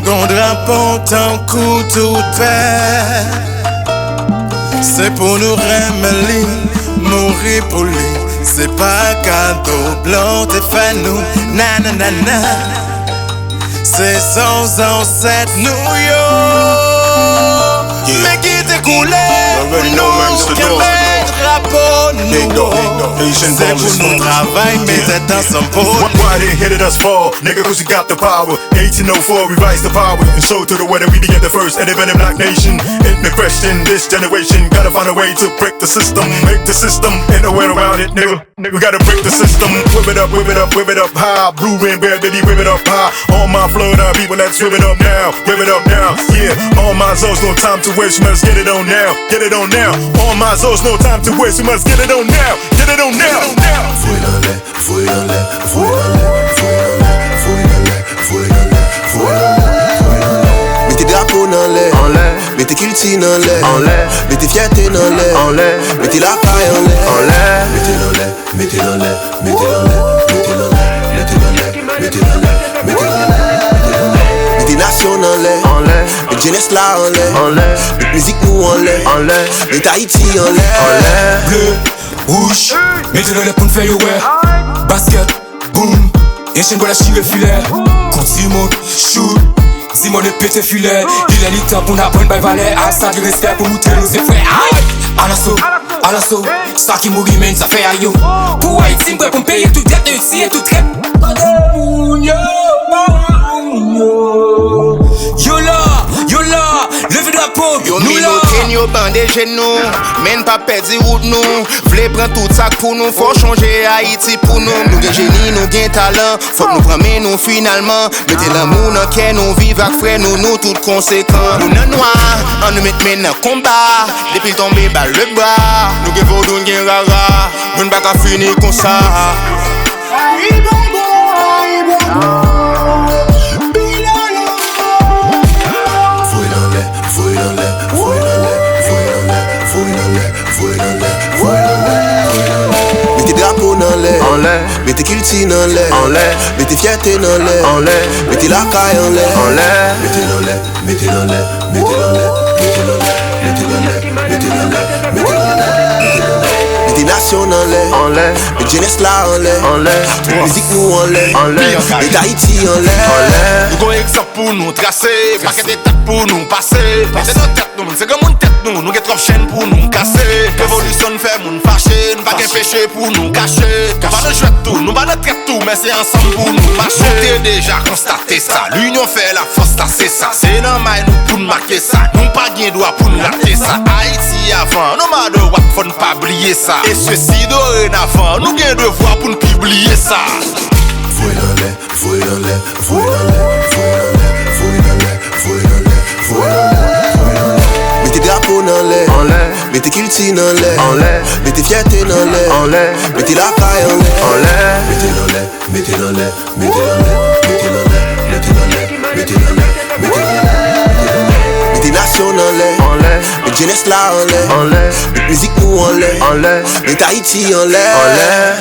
gon drapeau tant coup tout paix. C'est pour nous remeler, mourir pour lui. C'est pas cadeau blanc, t'es fait nous, nanana. C'est sans ancêtre nous yo. Mais qui t'est coulé pour nous, qui met drapeau nous. C'est pour nous travail, mais c'est ensemble pour nous. Why they hated us fall? Nigga, cause we got the power. 1804, we rise the power. And so to the way that we begin the first independent black nation. Ain't no question, this generation gotta find a way to break the system. Make the system, ain't no way around it, nigga. We gotta break the system. Whip it up, whip it up, whip it up high. Blue and red, baby, whip it up high. All my Florida people, let's whip it up now. Whip it up now, yeah. All my zones, no time to waste, we must get it on now. Get it on now. All my zones, no time to waste, we must get it on now. Get it on now. Fouille dans l'air, fouille dans l'air, fouille dans l'air, fouille dans l'air, fouille dans l'air, fouille dans l'air, fouille dans l'air. Mettez drapeau dans l'air, mettez culture dans l'air, mettez fierté dans l'air, mettez la paille en l'air, mettez dans l'air, mettez dans l'air, mettez dans l'air, mettez dans l'air, mettez dans l'air, mettez dans l'air, mettez dans l'air, mettez nation dans l'air, mettez jeunesse là en l'air, mettez musique nous en l'air, mettez Haïti en l'air. Bleu, rouge, mettez-le les pour nous faire ouais. Basket, boom, et chaîne pour la chive filet. Continue, shoot, Simon de pété filet. Il est le temps pour nous apprendre par valet. À ça du respect pour montrer nos frères. À l'assaut, ça qui mourit, mais ça fait aïe. Pour Haïti, pour me payer tout dette ici et tout crête. Yo là, levez drapeau, yo nous là. Yo bandé genoux, men pas perdu route nous. V'lez prendre tout ça pour nous, faut changer Haïti pour nous. Nous gen génie, nous gen talent, faut nous prendre nous finalement. Mettez l'amour dans cœur, nous vivre avec frère, nous tout conséquents. Nous nan noir, on nous met dans combat. Depuis tomber bas le bras, nous gen vaudou, nous gen rara. Nous n'pas qu'à finir comme ça. Mettez drapeau dans l'air, mettez culture dans l'air, mettez fierté dans l'air, mettez la caille en l'air, mettez dans l'air, mettez dans l'air, mettez dans l'air, mettez dans l'air, mettez dans l'air, mettez dans l'air, mettez dans l'air, mettez nation dans l'air, mettez jeunesse là en l'air, mettez musique nous en l'air, mettez Haïti en l'air. Nous avons un exemple pour nous tracer, paquet d'étapes pour nous passer. Mettez nos têtes nous, c'est comme une tête nous avons trop chaînes pour nous casser. Révolution nous fait nous fâcher, nous pas qu'un péché pour nous cacher. Nous pas de jouer tout, nous pas de traiter tout, mais c'est ensemble pour nous marcher. Nous déjà constaté ça, l'union fait la force, c'est ça. C'est normal nous pour nous marquer ça, nous pas gain droit pour nous rater ça. Haïti avant, nous pas de droit faut ne pas oublier ça. Et ceci dorénavant, nous gain devoir pour nous publier ça. Fouille dans l'air, fouille dans l'air, fouille dans l'air, fouille dans l'air, fouille dans l'air, fouille dans l'air, fouille dans l'air. Mettez drapeau dans l'air, mettez culture dans l'air, mettez fierté dans l'air, mettez la caille en l'air, mettez dans l'air, mettez dans l'air, mettez dans l'air, mettez dans l'air, mettez dans l'air, mettez dans l'air, mettez dans l'air, mettez nation dans l'air, mettez jeunesse là en l'air, mettez musique nous en l'air, mettez Haïti en l'air.